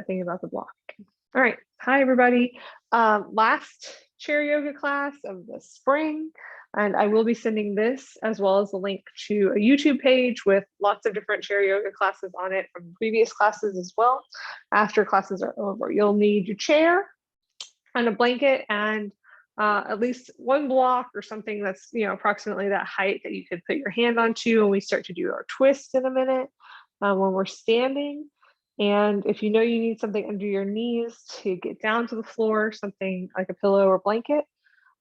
Thing about the block. All right. Hi, everybody. Last chair yoga class of the spring, and I will be sending this as well as a link to a YouTube page with lots of different chair yoga classes on it from previous classes as well. After classes are over, you'll need your chair and a blanket and at least one block or something that's approximately that height that you could put your hand onto when we start to do our twist in a minute when we're standing. And if you know you need something under your knees to get down to the floor, something like a pillow or blanket,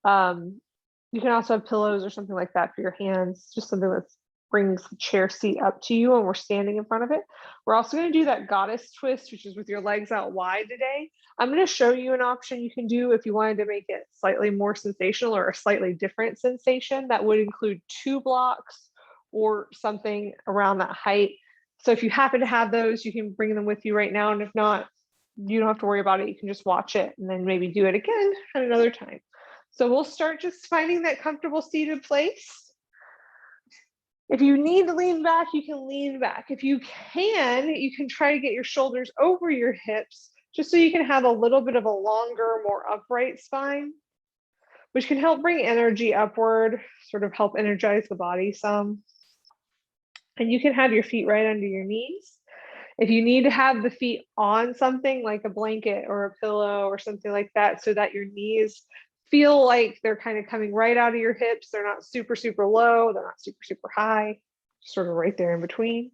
you can also have pillows or something like that for your hands, just something that brings the chair seat up to you when we're standing in front of it. We're also going to do that goddess twist, which is with your legs out wide today. I'm going to show you an option you can do if you wanted to make it slightly more sensational or a slightly different sensation. That would include 2 blocks or something around that height. So if you happen to have those, you can bring them with you right now. And if not, you don't have to worry about it. You can just watch it and then maybe do it again at another time. So we'll start just finding that comfortable seated place. If you need to lean back, you can lean back. If you can try to get your shoulders over your hips, just so you can have a little bit of a longer, more upright spine, which can help bring energy upward, sort of help energize the body some. And you can have your feet right under your knees. If you need to have the feet on something like a blanket or a pillow or something like that, so that your knees feel like they're kind of coming right out of your hips, they're not super, super low, they're not super, super high, sort of right there in between,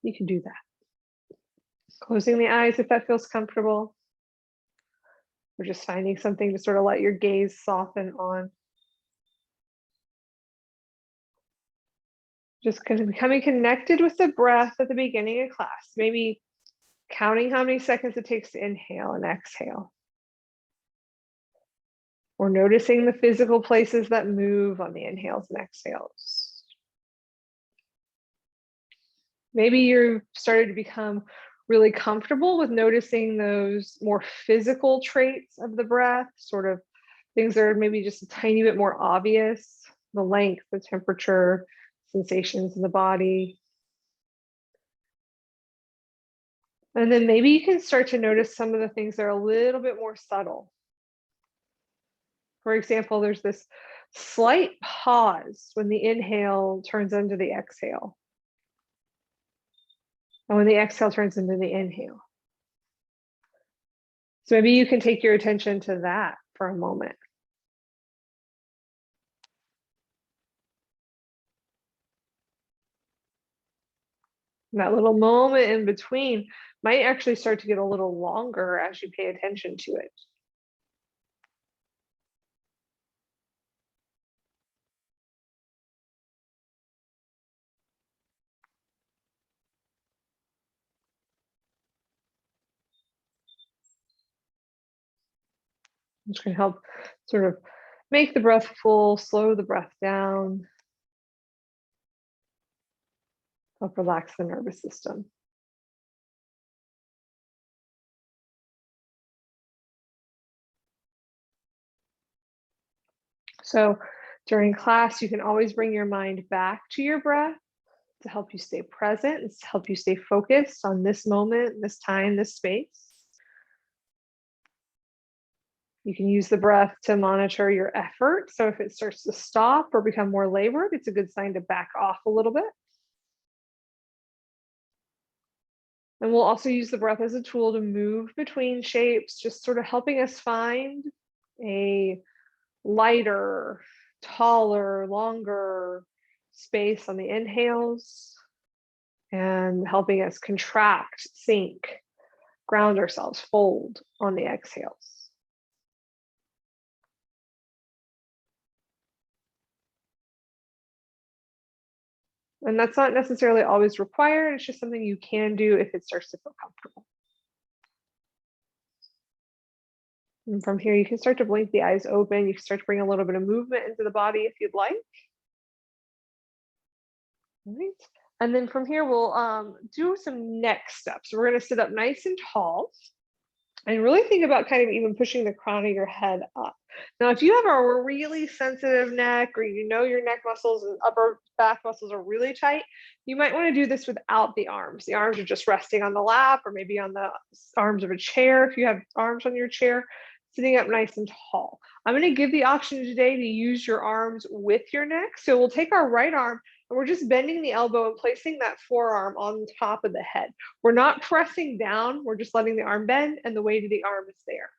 you can do that. Closing the eyes if that feels comfortable. Or just finding something to sort of let your gaze soften on. Just kind of becoming connected with the breath at the beginning of class, maybe counting how many seconds it takes to inhale and exhale. Or noticing the physical places that move on the inhales and exhales. Maybe you've started to become really comfortable with noticing those more physical traits of the breath, sort of things that are maybe just a tiny bit more obvious, the length, the temperature, sensations in the body. And then maybe you can start to notice some of the things that are a little bit more subtle. For example, there's this slight pause when the inhale turns into the exhale. And when the exhale turns into the inhale. So maybe you can take your attention to that for a moment. And that little moment in between might actually start to get a little longer as you pay attention to it. Which can help sort of make the breath full, slow the breath down, help relax the nervous system. So during class, you can always bring your mind back to your breath to help you stay present, and to help you stay focused on this moment, this time, this space. You can use the breath to monitor your effort. So if it starts to stop or become more labored, it's a good sign to back off a little bit. And we'll also use the breath as a tool to move between shapes, just sort of helping us find a lighter, taller, longer space on the inhales and helping us contract, sink, ground ourselves, fold on the exhales. And that's not necessarily always required. It's just something you can do if it starts to feel comfortable. And from here, you can start to blink the eyes open. You can start to bring a little bit of movement into the body if you'd like. All right. And then from here, we'll do some next steps. We're going to sit up nice and tall. And really think about kind of even pushing the crown of your head up. Now, if you have a really sensitive neck, or you know your neck muscles and upper back muscles are really tight, you might want to do this without the arms. The arms are just resting on the lap or maybe on the arms of a chair if you have arms on your chair, sitting up nice and tall. I'm going to give the option today to use your arms with your neck. So we'll take our right arm and we're just bending the elbow and placing that forearm on top of the head. We're not pressing down, we're just letting the arm bend and the weight of the arm is there.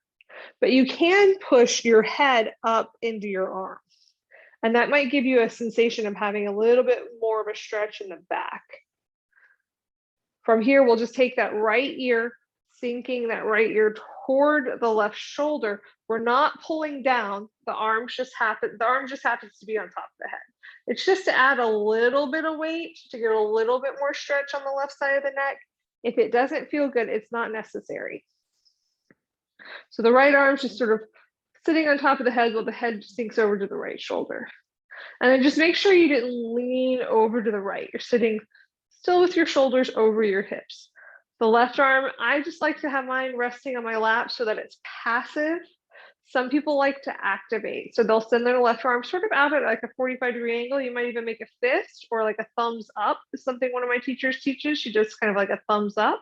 But you can push your head up into your arm. And that might give you a sensation of having a little bit more of a stretch in the back. From here, we'll just take that right ear, sinking that right ear toward the left shoulder. We're not pulling down. The arm just happens to be on top of the head. It's just to add a little bit of weight to get a little bit more stretch on the left side of the neck. If it doesn't feel good, it's not necessary. So the right arm's just sort of sitting on top of the head while the head sinks over to the right shoulder. And then just make sure you didn't lean over to the right. You're sitting still with your shoulders over your hips. The left arm, I just like to have mine resting on my lap so that it's passive. Some people like to activate. So they'll send their left arm sort of out at like a 45-degree angle. You might even make a fist or like a thumbs up is something one of my teachers teaches. She does kind of like a thumbs up.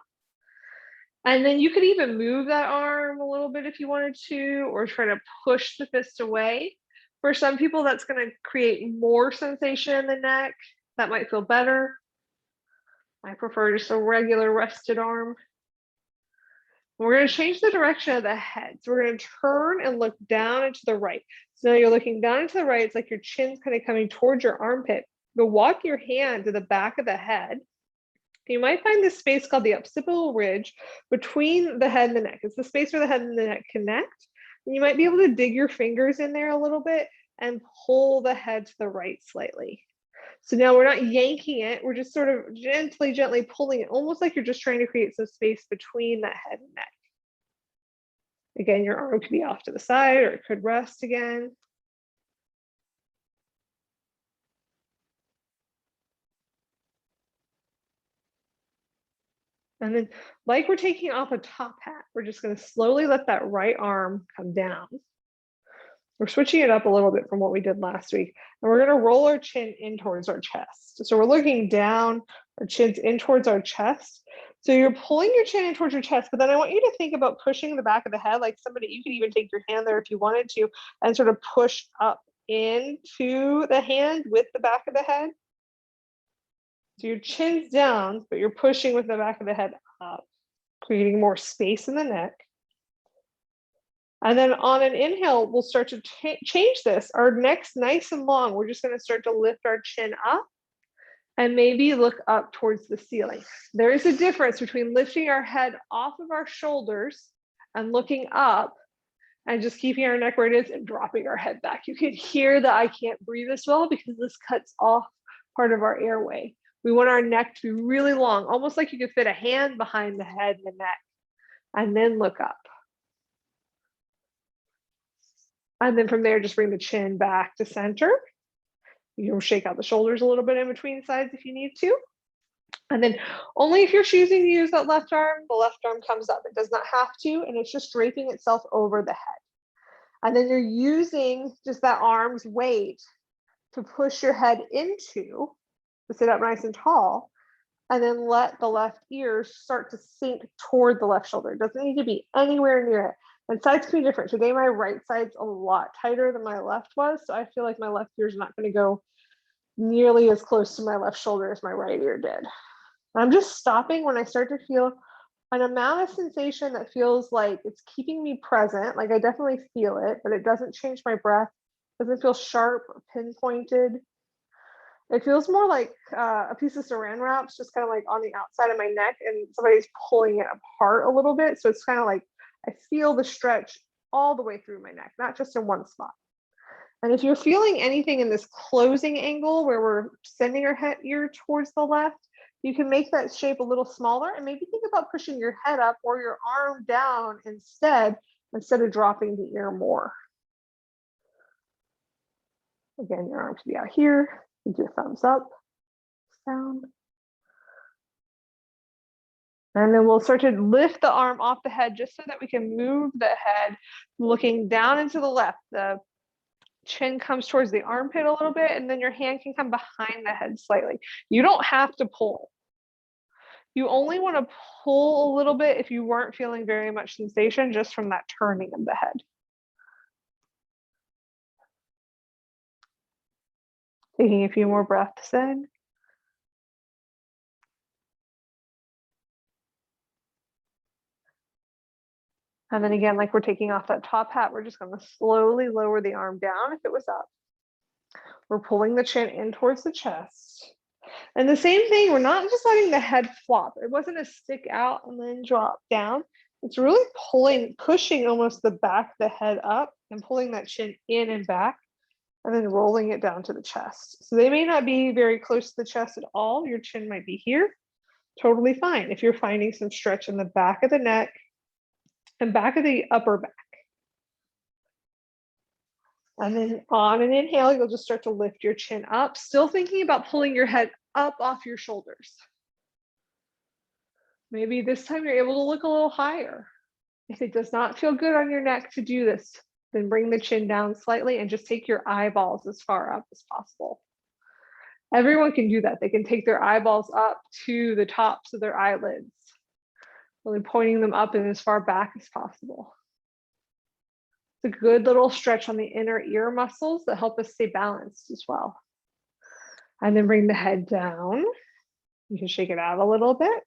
And then you could even move that arm a little bit if you wanted to, or try to push the fist away. For some people, that's going to create more sensation in the neck. That might feel better. I prefer just a regular rested arm. We're going to change the direction of the head. So we're going to turn and look down and to the right. So now you're looking down and to the right. It's like your chin's kind of coming towards your armpit. You'll walk your hand to the back of the head. You might find this space called the occipital ridge between the head and the neck. It's the space where the head and the neck connect. And you might be able to dig your fingers in there a little bit and pull the head to the right slightly. So now we're not yanking it, we're just sort of gently pulling it, almost like you're just trying to create some space between that head and neck. Again, your arm could be off to the side or it could rest again. And then like we're taking off a top hat, we're just going to slowly let that right arm come down. We're switching it up a little bit from what we did last week. And we're going to roll our chin in towards our chest. So we're looking down, our chin's in towards our chest. So you're pulling your chin in towards your chest, but then I want you to think about pushing the back of the head like somebody, you could even take your hand there if you wanted to, and sort of push up into the hand with the back of the head. So your chin's down, but you're pushing with the back of the head up, creating more space in the neck. And then on an inhale, we'll start to change this. Our neck's nice and long. We're just going to start to lift our chin up and maybe look up towards the ceiling. There is a difference between lifting our head off of our shoulders and looking up and just keeping our neck where it is and dropping our head back. You can hear that I can't breathe as well because this cuts off part of our airway. We want our neck to be really long, almost like you could fit a hand behind the head and the neck, and then look up. And then from there, just bring the chin back to center. You can shake out the shoulders a little bit in between sides if you need to. And then only if you're choosing to use that left arm, the left arm comes up. It does not have to, and it's just draping itself over the head. And then you're using just that arm's weight to push your head into, to sit up nice and tall, and then let the left ear start to sink toward the left shoulder. It doesn't need to be anywhere near it. And sides can be different. Today, my right side's a lot tighter than my left was. So I feel like my left ear is not going to go nearly as close to my left shoulder as my right ear did. I'm just stopping when I start to feel an amount of sensation that feels like it's keeping me present. Like I definitely feel it, but it doesn't change my breath. It doesn't feel sharp or pinpointed. It feels more like a piece of saran wrap's just kind of like on the outside of my neck and somebody's pulling it apart a little bit. So it's kind of like I feel the stretch all the way through my neck, not just in one spot. And if you're feeling anything in this closing angle where we're sending our head ear towards the left, you can make that shape a little smaller and maybe think about pushing your head up or your arm down instead of dropping the ear more. Again, your arm could be out here. You do a thumbs up sound. And then we'll start to lift the arm off the head just so that we can move the head looking down and to the left. The chin comes towards the armpit a little bit, and then your hand can come behind the head slightly. You don't have to pull. You only want to pull a little bit if you weren't feeling very much sensation just from that turning of the head. Taking a few more breaths in. And then again, like we're taking off that top hat, we're just going to slowly lower the arm down if it was up. We're pulling the chin in towards the chest. And the same thing, we're not just letting the head flop. It wasn't a stick out and then drop down. It's really pulling, pushing almost the back of the head up and pulling that chin in and back and then rolling it down to the chest. So they may not be very close to the chest at all. Your chin might be here. Totally fine. If you're finding some stretch in the back of the neck and back of the upper back. And then on an inhale, you'll just start to lift your chin up, still thinking about pulling your head up off your shoulders. Maybe this time you're able to look a little higher. If it does not feel good on your neck to do this, then bring the chin down slightly and just take your eyeballs as far up as possible. Everyone can do that. They can take their eyeballs up to the tops of their eyelids, really pointing them up and as far back as possible. It's a good little stretch on the inner ear muscles that help us stay balanced as well. And then bring the head down. You can shake it out a little bit.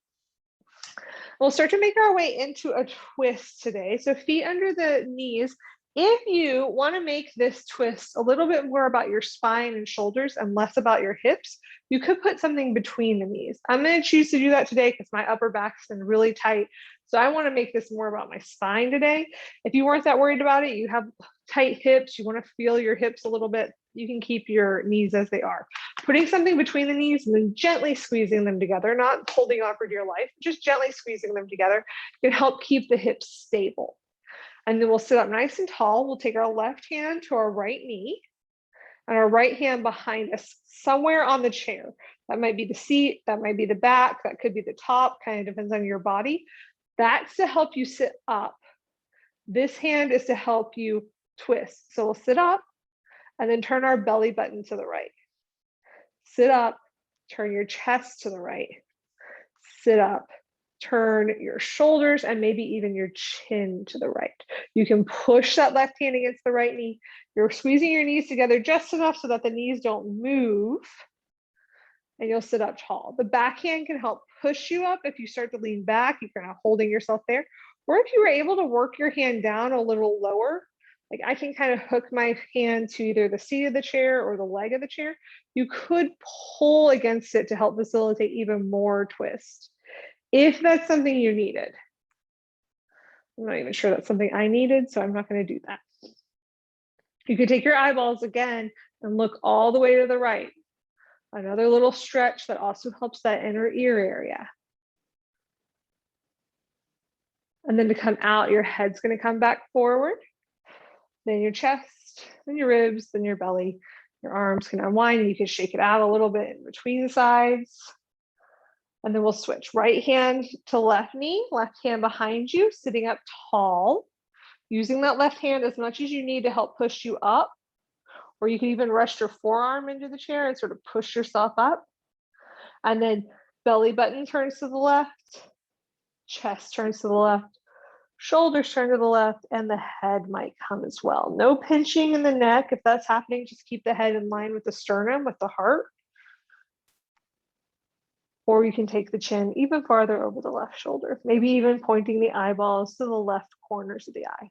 We'll start to make our way into a twist today. So feet under the knees. If you want to make this twist a little bit more about your spine and shoulders and less about your hips, you could put something between the knees. I'm going to choose to do that today because my upper back's been really tight. So I want to make this more about my spine today. If you weren't that worried about it, you have tight hips, you want to feel your hips a little bit, you can keep your knees as they are. Putting something between the knees and then gently squeezing them together, not holding on for dear life, just gently squeezing them together can help keep the hips stable. And then we'll sit up nice and tall. We'll take our left hand to our right knee and our right hand behind us somewhere on the chair. That might be the seat, that might be the back, that could be the top, kind of depends on your body. That's to help you sit up. This hand is to help you twist. So we'll sit up and then turn our belly button to the right. Sit up, turn your chest to the right. Sit up, turn your shoulders and maybe even your chin to the right. You can push that left hand against the right knee. You're squeezing your knees together just enough so that the knees don't move, and you'll sit up tall. The back hand can help push you up. If you start to lean back, you're kind of holding yourself there. Or if you were able to work your hand down a little lower, like I can kind of hook my hand to either the seat of the chair or the leg of the chair, you could pull against it to help facilitate even more twist. If that's something you needed. I'm not even sure that's something I needed, so I'm not going to do that. You could take your eyeballs again and look all the way to the right. Another little stretch that also helps that inner ear area. And then to come out, your head's going to come back forward. Then your chest, then your ribs, then your belly. Your arms can unwind. You can shake it out a little bit in between the sides. And then we'll switch right hand to left knee, left hand behind you, sitting up tall, using that left hand as much as you need to help push you up, or you can even rest your forearm into the chair and sort of push yourself up. And then belly button turns to the left, chest turns to the left, shoulders turn to the left, and the head might come as well. No pinching in the neck. If that's happening, just keep the head in line with the sternum, with the heart. Or you can take the chin even farther over the left shoulder, maybe even pointing the eyeballs to the left corners of the eye.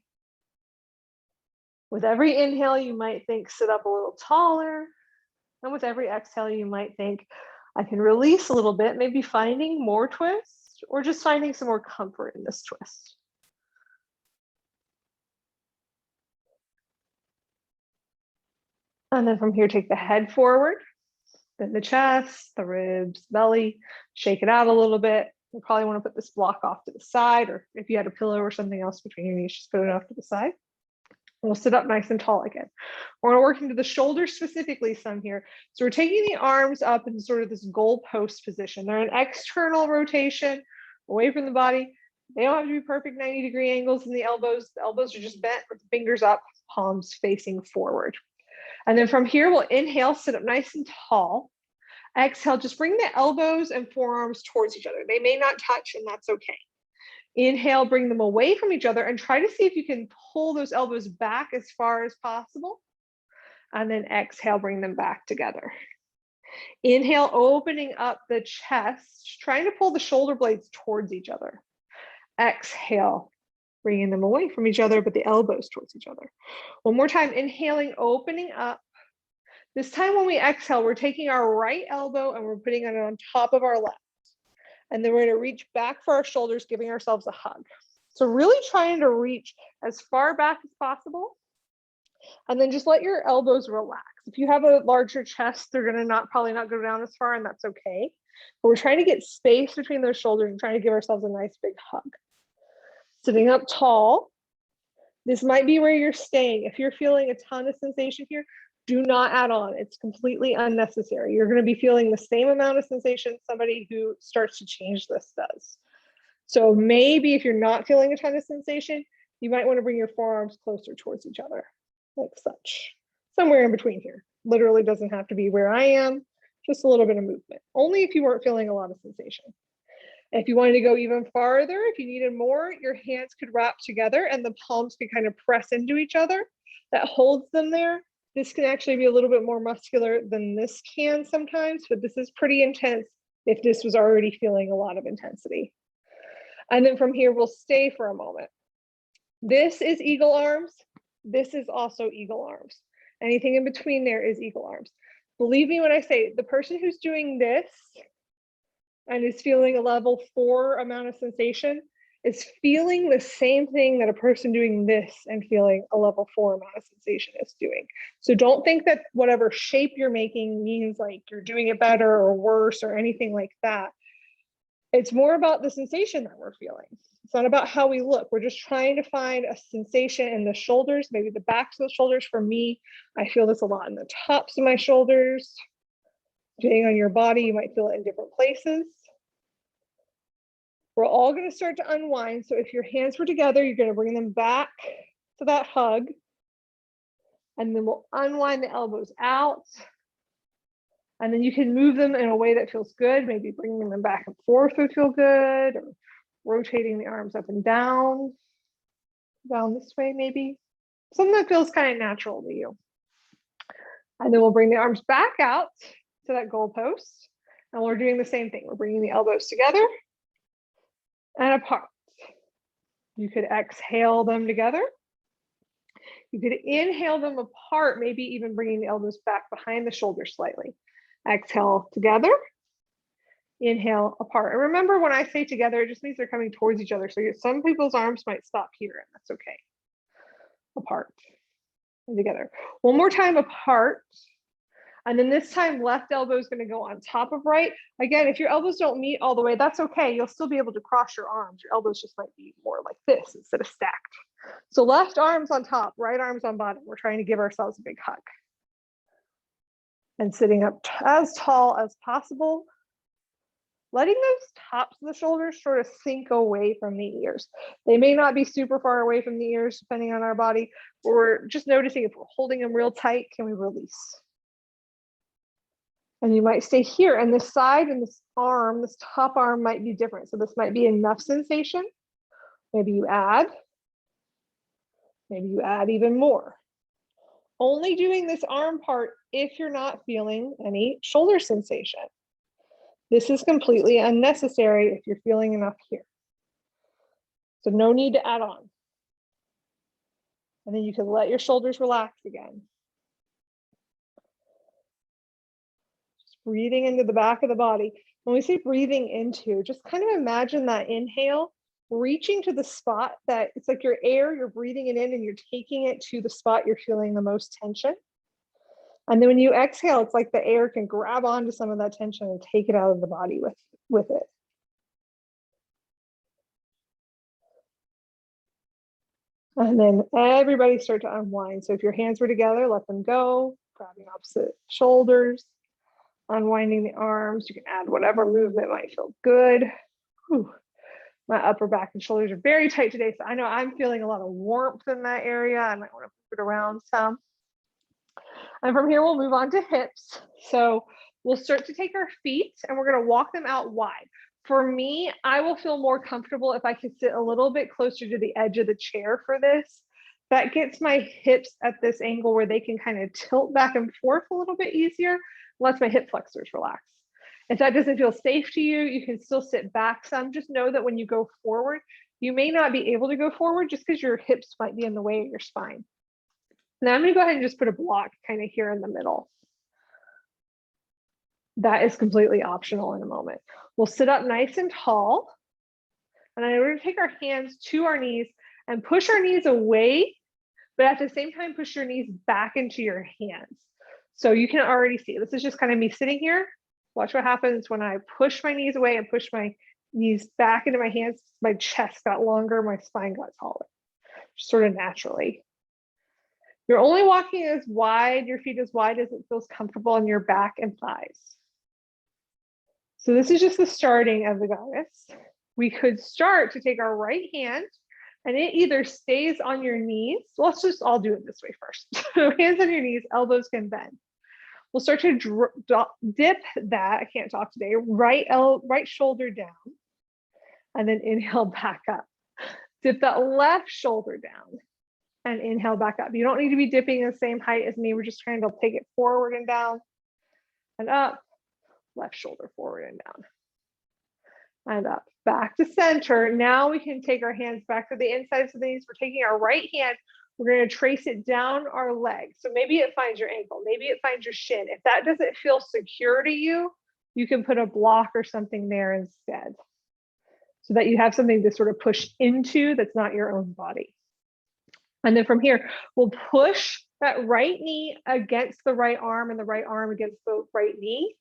With every inhale, you might think sit up a little taller. And with every exhale, you might think I can release a little bit, maybe finding more twist or just finding some more comfort in this twist. And then from here, take the head forward. Then the chest, the ribs, belly, shake it out a little bit. You probably want to put this block off to the side, or if you had a pillow or something else between your knees, just put it off to the side. And we'll sit up nice and tall again. We're going to work into the shoulders specifically some here. So we're taking the arms up in sort of this goalpost position. They're an external rotation. away from the body. They don't have to be perfect 90-degree angles in the elbows. The elbows are just bent with the fingers up, palms facing forward. And then from here, we'll inhale, sit up nice and tall. Exhale, just bring the elbows and forearms towards each other. They may not touch, and that's okay. Inhale, bring them away from each other and try to see if you can pull those elbows back as far as possible. And then exhale, bring them back together. Inhale, opening up the chest, trying to pull the shoulder blades towards each other. Exhale, bringing them away from each other, but the elbows towards each other. One more time, inhaling, opening up. This time when we exhale, we're taking our right elbow and we're putting it on top of our left. And then we're going to reach back for our shoulders, giving ourselves a hug. So really trying to reach as far back as possible. And then just let your elbows relax. If you have a larger chest, they're going to probably not go down as far, and that's okay. But we're trying to get space between those shoulders and trying to give ourselves a nice big hug. Sitting up tall. This might be where you're staying. If you're feeling a ton of sensation here, do not add on. It's completely unnecessary. You're going to be feeling the same amount of sensation somebody who starts to change this does. So maybe if you're not feeling a ton of sensation, you might want to bring your forearms closer towards each other, like such. Somewhere in between here. Literally doesn't have to be where I am, just a little bit of movement. Only if you weren't feeling a lot of sensation. If you wanted to go even farther, if you needed more, your hands could wrap together and the palms can kind of press into each other. That holds them there. This can actually be a little bit more muscular than this can sometimes, but this is pretty intense if this was already feeling a lot of intensity. And then from here, we'll stay for a moment. This is eagle arms. This is also eagle arms. Anything in between there is eagle arms. Believe me when I say the person who's doing this and is feeling a level 4 amount of sensation is feeling the same thing that a person doing this and feeling a level 4 amount of sensation is doing. So don't think that whatever shape you're making means like you're doing it better or worse or anything like that. It's more about the sensation that we're feeling. It's not about how we look. We're just trying to find a sensation in the shoulders, maybe the backs of the shoulders. For me, I feel this a lot in the tops of my shoulders. Depending on your body, you might feel it in different places. We're all going to start to unwind. So if your hands were together, you're going to bring them back to that hug. And then we'll unwind the elbows out. And then you can move them in a way that feels good. Maybe bringing them back and forth would feel good, or rotating the arms up and down this way maybe. Something that feels kind of natural to you. And then we'll bring the arms back out to that goalpost. And we're doing the same thing. We're bringing the elbows together and apart. You could exhale them together. You could inhale them apart, maybe even bringing the elbows back behind the shoulders slightly. Exhale together, inhale apart. And remember, when I say together, it just means they're coming towards each other. So some people's arms might stop here, and that's okay. Apart and together. One more time apart. And then this time, left elbow is going to go on top of right. Again, if your elbows don't meet all the way, that's okay. You'll still be able to cross your arms. Your elbows just might be more like this instead of stacked. So left arms on top, right arms on bottom. We're trying to give ourselves a big hug. And sitting up as tall as possible, letting those tops of the shoulders sort of sink away from the ears. They may not be super far away from the ears, depending on our body, but we're just noticing if we're holding them real tight, can we release? And you might stay here, and this side and this arm, this top arm might be different. So this might be enough sensation. Maybe you add even more. Only doing this arm part if you're not feeling any shoulder sensation. This is completely unnecessary if you're feeling enough here. So no need to add on. And then you can let your shoulders relax again. Just breathing into the back of the body. When we say breathing into, just kind of imagine that inhale reaching to the spot that it's like your air, you're breathing it in and you're taking it to the spot you're feeling the most tension. And then when you exhale, it's like the air can grab onto some of that tension and take it out of the body with it. And then everybody start to unwind. So if your hands were together, let them go, grabbing opposite shoulders, unwinding the arms. You can add whatever movement might feel good. Whew. My upper back and shoulders are very tight today, so I know I'm feeling a lot of warmth in that area. I might want to move it around some. And from here, we'll move on to hips. So we'll start to take our feet and we're going to walk them out wide. For me, I will feel more comfortable if I can sit a little bit closer to the edge of the chair for this. That gets my hips at this angle where they can kind of tilt back and forth a little bit easier, lets my hip flexors relax. If that doesn't feel safe to you, you can still sit back some. Just know that when you go forward, you may not be able to go forward just because your hips might be in the way of your spine. Now I'm going to go ahead and just put a block kind of here in the middle. That is completely optional in a moment. We'll sit up nice and tall. And then we're going to take our hands to our knees and push our knees away, but at the same time, push your knees back into your hands. So you can already see, this is just kind of me sitting here. Watch what happens when I push my knees away and push my knees back into my hands. My chest got longer, my spine got taller, just sort of naturally. You're only walking as wide, your feet as wide as it feels comfortable on your back and thighs. So this is just the starting of the goddess. We could start to take our right hand and it either stays on your knees. Let's just all do it this way first. Hands on your knees, elbows can bend. We'll start to dip that, I can't talk today, right shoulder down, and then inhale back up. Dip that left shoulder down and inhale back up. You don't need to be dipping the same height as me. We're just trying to take it forward and down and up, left shoulder forward and down and up, back to center. Now we can take our hands back to the insides of the knees. We're taking our right hand, we're going to trace it down our leg. So maybe it finds your ankle, maybe it finds your shin. If that doesn't feel secure to you, you can put a block or something there instead, so that you have something to sort of push into that's not your own body. And then from here, we'll push that right knee against the right arm and the right arm against the right knee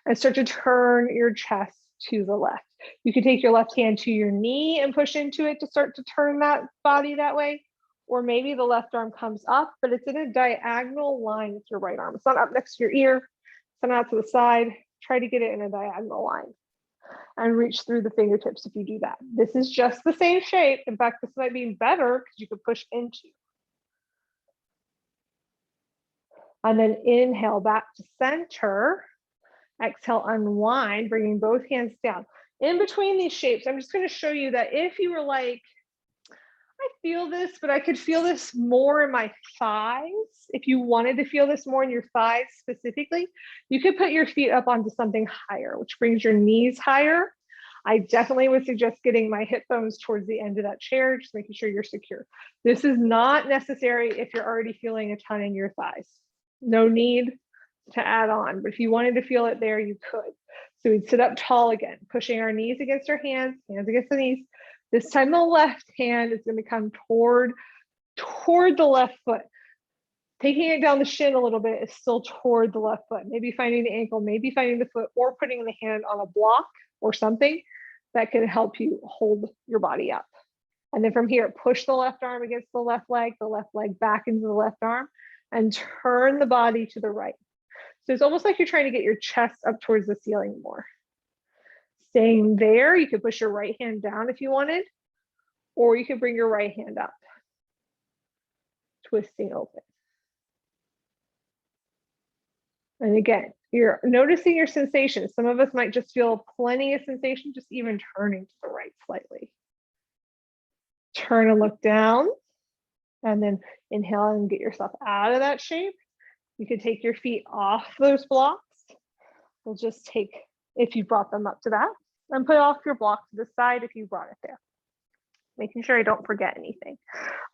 and start to turn your chest to the left. You can take your left hand to your knee and push into it to start to turn that body that way. Or maybe the left arm comes up, but it's in a diagonal line with your right arm. It's not up next to your ear, it's not out to the side. Try to get it in a diagonal line and reach through the fingertips if you do that. This is just the same shape. In fact, this might be better because you could push into. And then inhale back to center. Exhale, unwind, bringing both hands down. In between these shapes, I'm just going to show you that if you were like, I feel this, but I could feel this more in my thighs. If you wanted to feel this more in your thighs specifically, you could put your feet up onto something higher, which brings your knees higher. I definitely would suggest getting my hip bones towards the end of that chair, just making sure you're secure. This is not necessary if you're already feeling a ton in your thighs. No need to add on, but if you wanted to feel it there, you could. So we'd sit up tall again, pushing our knees against our hands, hands against the knees. This time the left hand is going to come toward the left foot. Taking it down the shin a little bit is still toward the left foot. Maybe finding the ankle, maybe finding the foot, or putting the hand on a block or something that can help you hold your body up. And then from here, push the left arm against the left leg back into the left arm, and turn the body to the right. So it's almost like you're trying to get your chest up towards the ceiling more. Staying there, you could push your right hand down if you wanted, or you could bring your right hand up, twisting open. And again, you're noticing your sensations. Some of us might just feel plenty of sensation, just even turning to the right slightly. Turn and look down, and then inhale and get yourself out of that shape. You could take your feet off those blocks. We'll just take, if you brought them up to that, and put off your block to the side if you brought it there. Making sure I don't forget anything.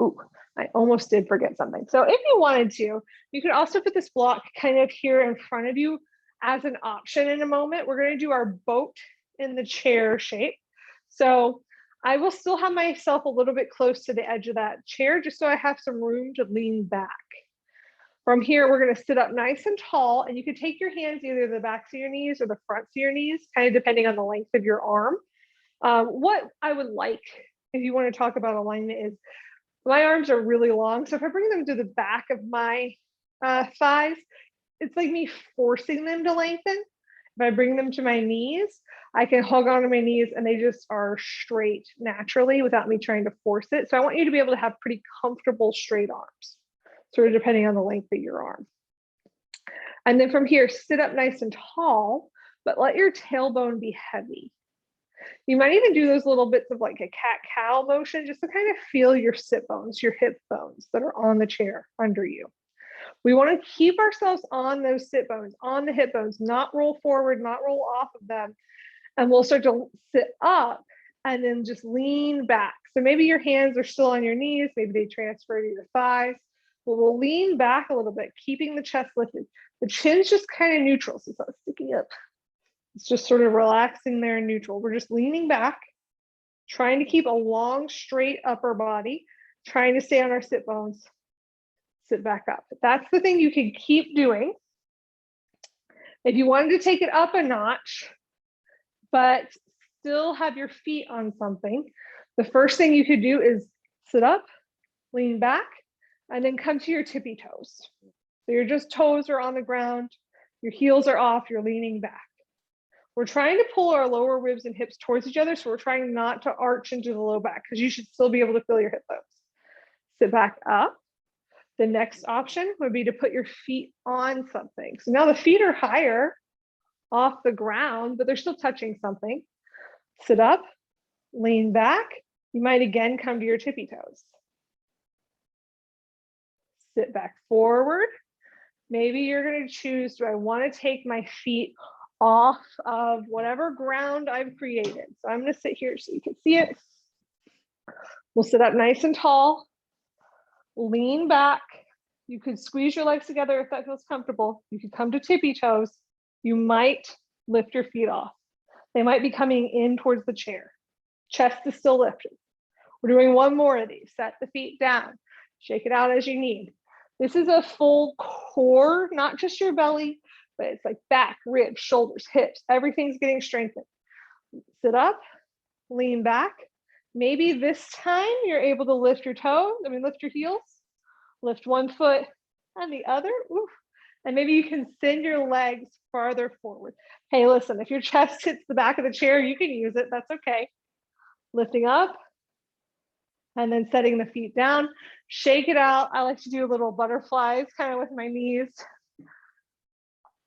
Ooh, I almost did forget something. So if you wanted to, you could also put this block kind of here in front of you as an option in a moment. We're going to do our boat in the chair shape. So I will still have myself a little bit close to the edge of that chair, just so I have some room to lean back. From here, we're going to sit up nice and tall, and you can take your hands either the backs of your knees or the fronts of your knees, kind of depending on the length of your arm. What I would like, if you want to talk about alignment, is my arms are really long. So if I bring them to the back of my thighs, it's like me forcing them to lengthen. If I bring them to my knees, I can hug onto my knees and they just are straight naturally without me trying to force it. So I want you to be able to have pretty comfortable straight arms, sort of depending on the length of your arm. And then from here, sit up nice and tall, but let your tailbone be heavy. You might even do those little bits of like a cat-cow motion just to kind of feel your sit bones, your hip bones that are on the chair under you. We want to keep ourselves on those sit bones, on the hip bones, not roll forward, not roll off of them. And we'll start to sit up and then just lean back. So maybe your hands are still on your knees, maybe they transfer to your thighs, but we'll lean back a little bit, keeping the chest lifted. The chin's just kind of neutral, so it's not sticking up. It's just sort of relaxing there in neutral. We're just leaning back, trying to keep a long, straight upper body, trying to stay on our sit bones, sit back up. That's the thing you can keep doing. If you wanted to take it up a notch, but still have your feet on something, the first thing you could do is sit up, lean back, and then come to your tippy toes. So your just toes are on the ground, your heels are off, you're leaning back. We're trying to pull our lower ribs and hips towards each other, so we're trying not to arch into the low back because you should still be able to feel your hip bones. Sit back up. The next option would be to put your feet on something. So now the feet are higher off the ground, but they're still touching something. Sit up, lean back. You might again come to your tippy toes. Sit back forward. Maybe you're going to choose, do I want to take my feet off of whatever ground I've created? So I'm going to sit here so you can see it. We'll sit up nice and tall. Lean back. You could squeeze your legs together if that feels comfortable. You could come to tippy toes. You might lift your feet off. They might be coming in towards the chair. Chest is still lifted. We're doing one more of these. Set the feet down. Shake it out as you need. This is a full core, not just your belly, but it's like back, ribs, shoulders, hips. Everything's getting strengthened. Sit up, lean back. Maybe this time you're able to lift your toes. Lift your heels. Lift one foot and the other. Oof. And maybe you can send your legs farther forward. Hey, listen, if your chest hits the back of the chair, you can use it. That's okay. Lifting up and then setting the feet down. Shake it out. I like to do little butterflies kind of with my knees.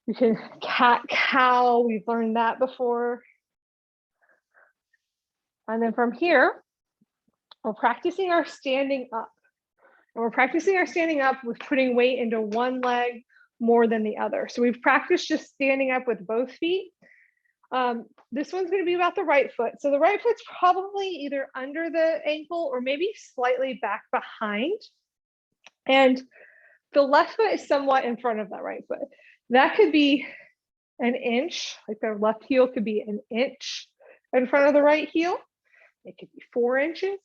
You can cat cow. We've learned that before. And then from here, we're practicing our standing up. And we're practicing our standing up with putting weight into one leg more than the other. So we've practiced just standing up with both feet. This one's going to be about the right foot. So the right foot's probably either under the ankle or maybe slightly back behind. And the left foot is somewhat in front of that right foot. That could be an inch, like the left heel could be an inch in front of the right heel. It could be 4 inches.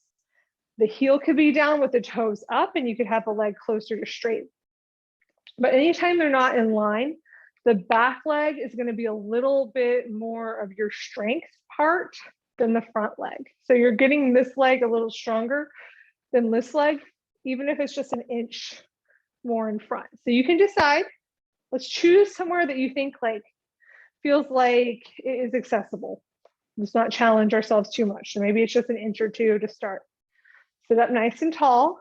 The heel could be down with the toes up and you could have the leg closer to straight. But anytime they're not in line, the back leg is going to be a little bit more of your strength part than the front leg. So you're getting this leg a little stronger than this leg, even if it's just an inch more in front. So you can decide, let's choose somewhere that you think feels like it is accessible. Let's not challenge ourselves too much. So maybe it's just an inch or two to start. Sit up nice and tall.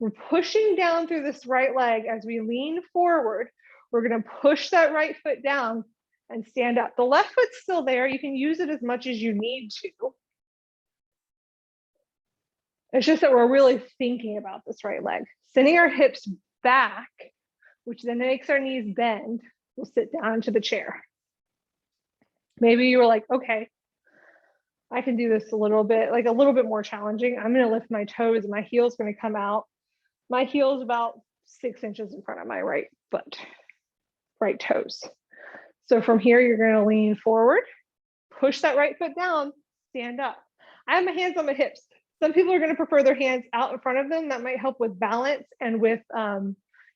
We're pushing down through this right leg as we lean forward. We're going to push that right foot down and stand up. The left foot's still there. You can use it as much as you need to. It's just that we're really thinking about this right leg. Sending our hips back, which then makes our knees bend. We'll sit down into the chair. Maybe you were like, okay, I can do this a little bit more challenging. I'm going to lift my toes and my heel's going to come out. My heel is about 6 inches in front of my right foot, right toes. So from here, you're going to lean forward, push that right foot down, stand up. I have my hands on my hips. Some people are going to prefer their hands out in front of them. That might help with balance and with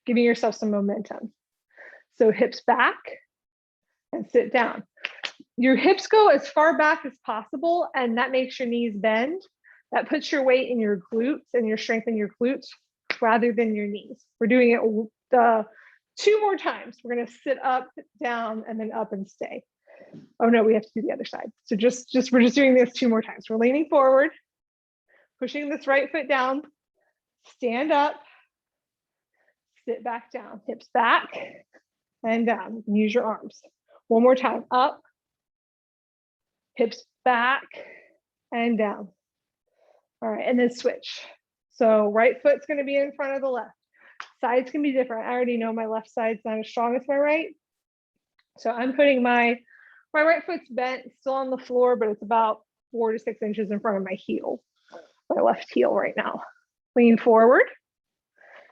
giving yourself some momentum. So hips back and sit down. Your hips go as far back as possible, and that makes your knees bend. That puts your weight in your glutes and your strength in your glutes rather than your knees. We're doing it 2 more times. We're going to sit up, down, and then up and stay. Oh no, we have to do the other side. So we're just doing this 2 more times. We're leaning forward, pushing this right foot down, stand up, sit back down, hips back and down. You can use your arms. One more time, up, hips back and down. All right, and then switch. So right foot's gonna be in front of the left. Sides can be different. I already know my left side's not as strong as my right. So I'm putting my right foot's bent, still on the floor, but it's about 4 to 6 inches in front of my heel, my left heel right now. Lean forward.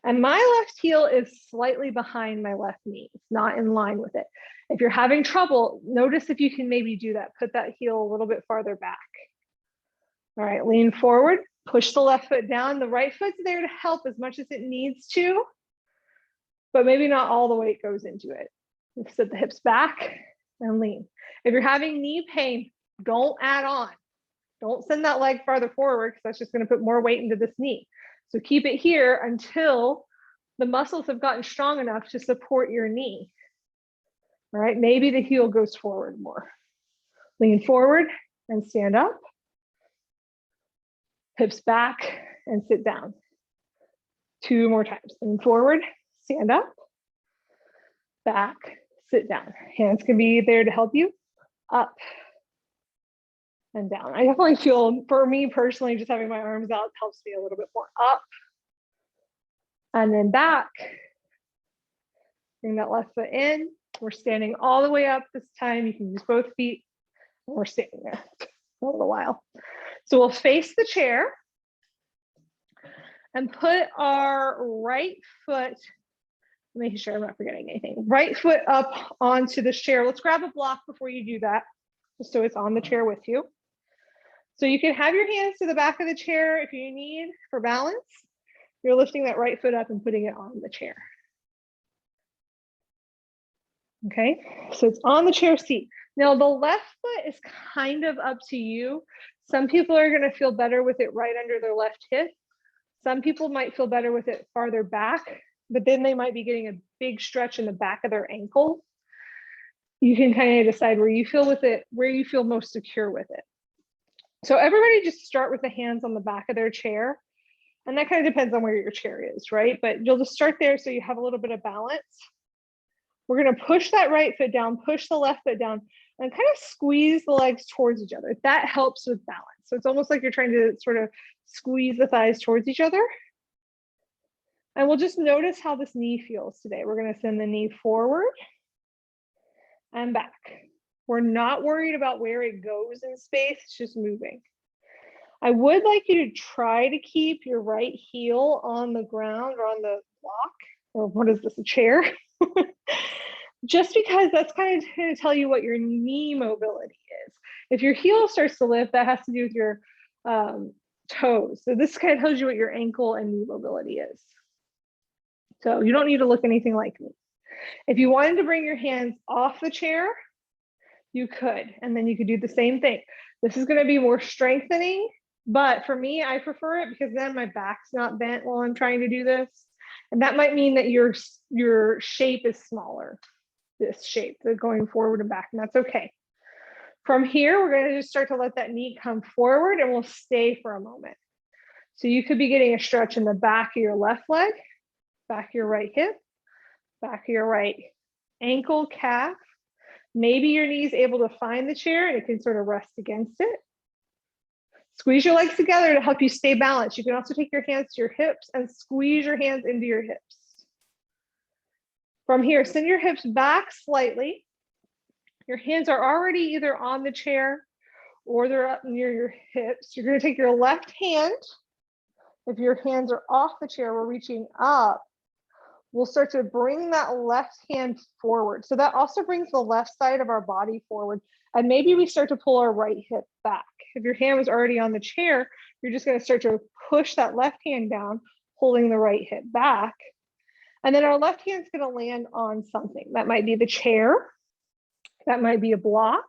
And my left heel is slightly behind my left knee. It's not in line with it. If you're having trouble, notice if you can maybe do that. Put that heel a little bit farther back. All right, lean forward, push the left foot down. The right foot's there to help as much as it needs to, but maybe not all the weight goes into it. Sit the hips back and lean. If you're having knee pain, don't add on. Don't send that leg farther forward because that's just going to put more weight into this knee. So keep it here until the muscles have gotten strong enough to support your knee. All right, maybe the heel goes forward more. Lean forward and stand up. Hips back and sit down. 2 more times. Lean forward, stand up, back, sit down. Hands can be there to help you. Up and down. I definitely feel, for me personally, just having my arms out helps me a little bit more. Up and then back. Bring that left foot in. We're standing all the way up this time. You can use both feet. And we're standing there for a little while. So we'll face the chair and put our right foot, making sure I'm not forgetting anything, right foot up onto the chair. Let's grab a block before you do that, just so it's on the chair with you. So you can have your hands to the back of the chair if you need for balance. You're lifting that right foot up and putting it on the chair. Okay, so it's on the chair seat. Now the left foot is kind of up to you. Some people are going to feel better with it right under their left hip. Some people might feel better with it farther back, but then they might be getting a big stretch in the back of their ankle. You can kind of decide where you feel with it, where you feel most secure with it. So everybody just start with the hands on the back of their chair. And that kind of depends on where your chair is, right? But you'll just start there so you have a little bit of balance. We're going to push that right foot down, push the left foot down, and kind of squeeze the legs towards each other. That helps with balance. So it's almost like you're trying to sort of squeeze the thighs towards each other. And we'll just notice how this knee feels today. We're going to send the knee forward and back. We're not worried about where it goes in space, it's just moving. I would like you to try to keep your right heel on the ground or on the block, or what is this, a chair? Just because that's kind of going to tell you what your knee mobility is. If your heel starts to lift, that has to do with your toes. So this kind of tells you what your ankle and knee mobility is. So you don't need to look anything like me. If you wanted to bring your hands off the chair, you could, and then you could do the same thing. This is going to be more strengthening, but for me, I prefer it because then my back's not bent while I'm trying to do this. And that might mean that your shape is smaller, this shape, so going forward and back, and that's okay. From here, we're going to just start to let that knee come forward and we'll stay for a moment. So you could be getting a stretch in the back of your left leg, back of your right hip, back of your right ankle, calf. Maybe your knee is able to find the chair and it can sort of rest against it. Squeeze your legs together to help you stay balanced. You can also take your hands to your hips and squeeze your hands into your hips. From here, send your hips back slightly. Your hands are already either on the chair or they're up near your hips. You're going to take your left hand. If your hands are off the chair, we're reaching up. We'll start to bring that left hand forward. So that also brings the left side of our body forward. And maybe we start to pull our right hip back. If your hand was already on the chair, you're just going to start to push that left hand down, holding the right hip back. And then our left hand's going to land on something. That might be the chair. That might be a block.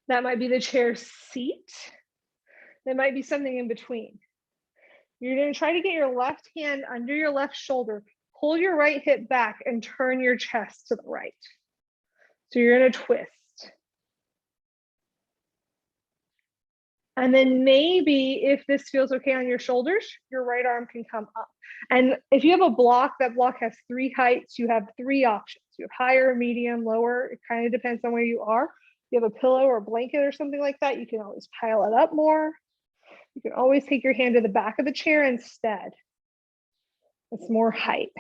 That might be the chair seat. That might be something in between. You're going to try to get your left hand under your left shoulder, pull your right hip back and turn your chest to the right. So you're going to twist. And then maybe if this feels okay on your shoulders, your right arm can come up. And if you have a block, that block has 3 heights, you have 3 options. You have higher, medium, lower. It kind of depends on where you are. If you have a pillow or a blanket or something like that, you can always pile it up more. You can always take your hand to the back of the chair instead. It's more height.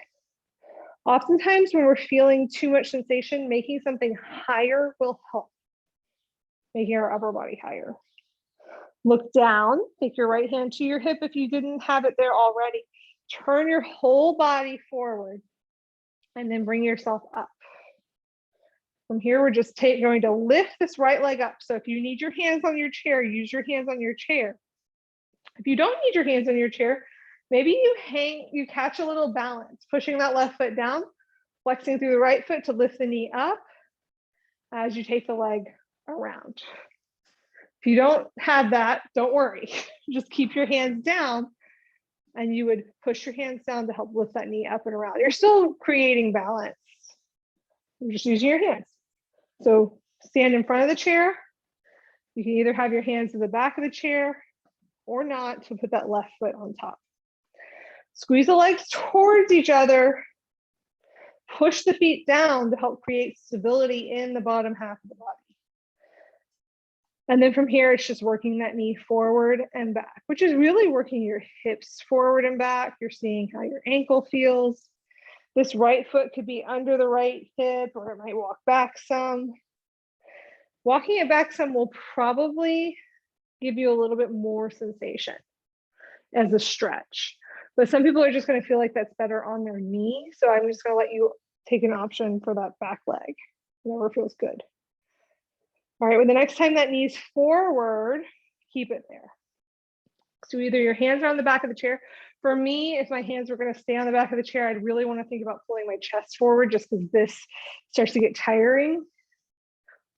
Oftentimes when we're feeling too much sensation, making something higher will help. Making our upper body higher. Look down, take your right hand to your hip if you didn't have it there already. Turn your whole body forward and then bring yourself up. From here, we're just going to lift this right leg up. So if you need your hands on your chair, use your hands on your chair. If you don't need your hands on your chair, maybe you catch a little balance, pushing that left foot down, flexing through the right foot to lift the knee up as you take the leg around. If you don't have that, don't worry. Just keep your hands down and you would push your hands down to help lift that knee up and around. You're still creating balance. You're just using your hands. So stand in front of the chair. You can either have your hands in the back of the chair or not to put that left foot on top. Squeeze the legs towards each other. Push the feet down to help create stability in the bottom half of the body. And then from here, it's just working that knee forward and back, which is really working your hips forward and back. You're seeing how your ankle feels. This right foot could be under the right hip, or it might walk back some. Walking it back some will probably give you a little bit more sensation as a stretch. But some people are just going to feel like that's better on their knee. So I'm just going to let you take an option for that back leg, whatever feels good. All right, well, the next time that knee's forward, keep it there. So either your hands are on the back of the chair. For me, if my hands were going to stay on the back of the chair, I'd really want to think about pulling my chest forward just because this starts to get tiring.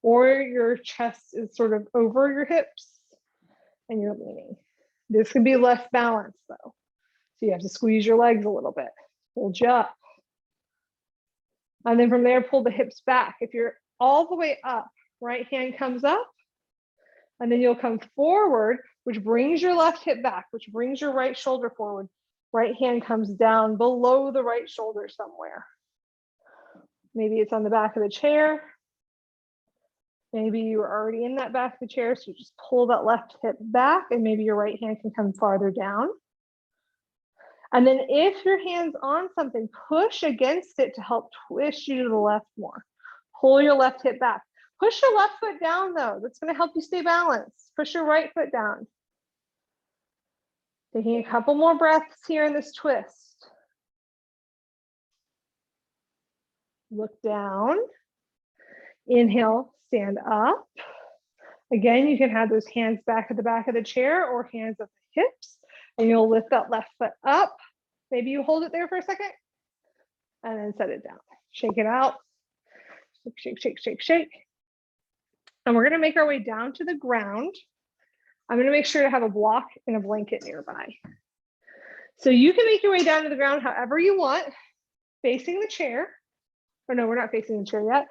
Or your chest is sort of over your hips and you're leaning. This can be less balanced though. So you have to squeeze your legs a little bit, hold you up. And then from there, pull the hips back. If you're all the way up, right hand comes up, and then you'll come forward, which brings your left hip back, which brings your right shoulder forward. Right hand comes down below the right shoulder somewhere. Maybe it's on the back of the chair. Maybe you were already in that back of the chair, so you just pull that left hip back, and maybe your right hand can come farther down. And then if your hand's on something, push against it to help twist you to the left more. Pull your left hip back. Push your left foot down though. That's going to help you stay balanced. Push your right foot down. Taking a couple more breaths here in this twist. Look down. Inhale, stand up. Again, you can have those hands back at the back of the chair or hands at the hips, and you'll lift that left foot up. Maybe you hold it there for a second and then set it down. Shake it out. Shake, shake, shake, shake, shake. And we're going to make our way down to the ground. I'm going to make sure to have a block and a blanket nearby. So you can make your way down to the ground however you want, facing the chair. Or no, we're not facing the chair yet,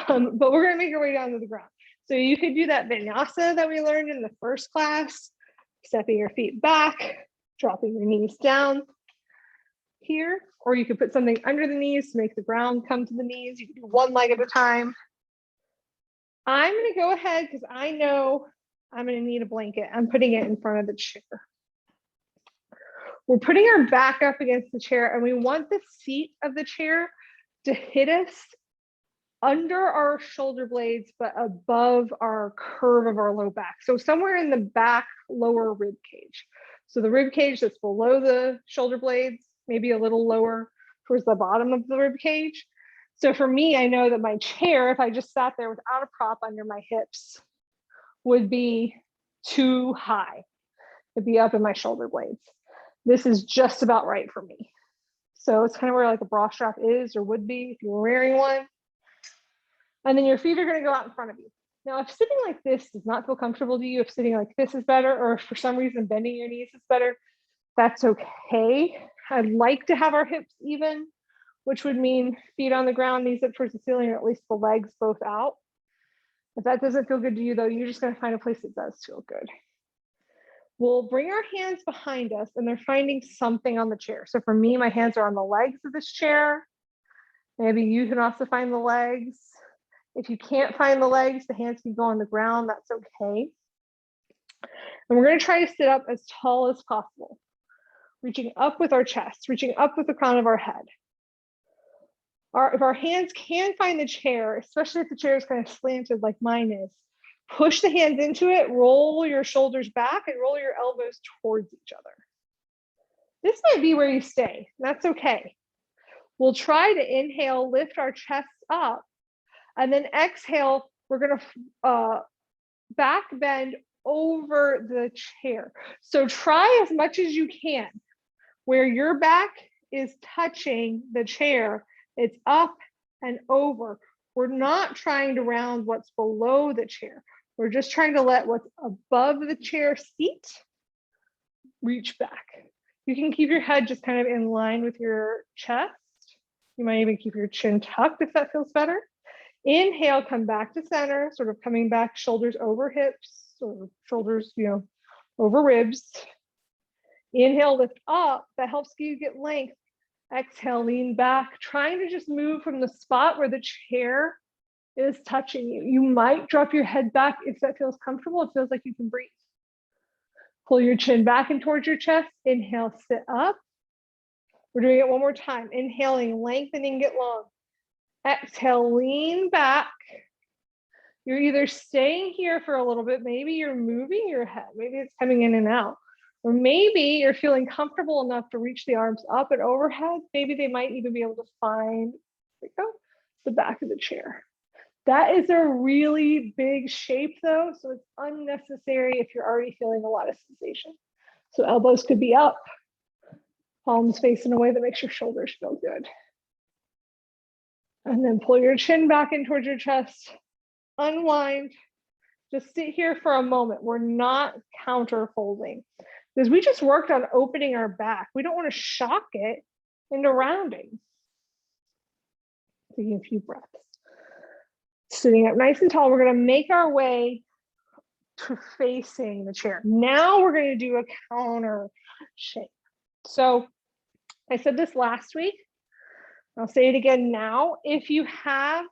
but we're going to make our way down to the ground. So you could do that vinyasa that we learned in the first class, stepping your feet back, dropping your knees down here, or you could put something under the knees to make the ground come to the knees. You can do one leg at a time. I'm going to go ahead because I know I'm going to need a blanket. I'm putting it in front of the chair. We're putting our back up against the chair, and we want the seat of the chair to hit us under our shoulder blades, but above our curve of our low back. So somewhere in the back lower rib cage. So the rib cage that's below the shoulder blades, maybe a little lower towards the bottom of the rib cage. So for me, I know that my chair, if I just sat there without a prop under my hips, would be too high. It'd be up in my shoulder blades. This is just about right for me. So it's kind of where like a bra strap is or would be if you were wearing one. And then your feet are going to go out in front of you. Now, if sitting like this does not feel comfortable to you, if sitting like this is better, or if for some reason bending your knees is better, that's okay. I'd like to have our hips even, which would mean feet on the ground, knees up towards the ceiling, or at least the legs both out. If that doesn't feel good to you though, you're just going to find a place that does feel good. We'll bring our hands behind us and they're finding something on the chair. So for me, my hands are on the legs of this chair. Maybe you can also find the legs. If you can't find the legs, the hands can go on the ground, that's okay. And we're gonna try to sit up as tall as possible, reaching up with our chest, reaching up with the crown of our head. If our hands can find the chair, especially if the chair is kind of slanted like mine is, push the hands into it, roll your shoulders back and roll your elbows towards each other. This might be where you stay, that's okay. We'll try to inhale, lift our chests up, and then exhale, we're gonna back bend over the chair. So try as much as you can, where your back is touching the chair, it's up and over. We're not trying to round what's below the chair. We're just trying to let what's above the chair seat reach back. You can keep your head just kind of in line with your chest. You might even keep your chin tucked if that feels better. Inhale, come back to center, sort of coming back, shoulders over hips or shoulders, over ribs. Inhale, lift up. That helps you get length. Exhale, lean back, trying to just move from the spot where the chair is touching you. You might drop your head back if that feels comfortable. It feels like you can breathe. Pull your chin back and towards your chest. Inhale, sit up. We're doing it one more time. Inhaling, lengthening, get long. Exhale, lean back. You're either staying here for a little bit, maybe you're moving your head, maybe it's coming in and out, or maybe you're feeling comfortable enough to reach the arms up and overhead. Maybe they might even be able to find, the back of the chair. That is a really big shape though, so it's unnecessary if you're already feeling a lot of sensation. So elbows could be up, palms face in a way that makes your shoulders feel good. And then pull your chin back in towards your chest, unwind, just sit here for a moment. We're not counter folding because we just worked on opening our back. We don't want to shock it into rounding. Taking a few breaths. Sitting up nice and tall, we're going to make our way to facing the chair. Now we're going to do a counter shape. So I said this last week. I'll say it again now. If you have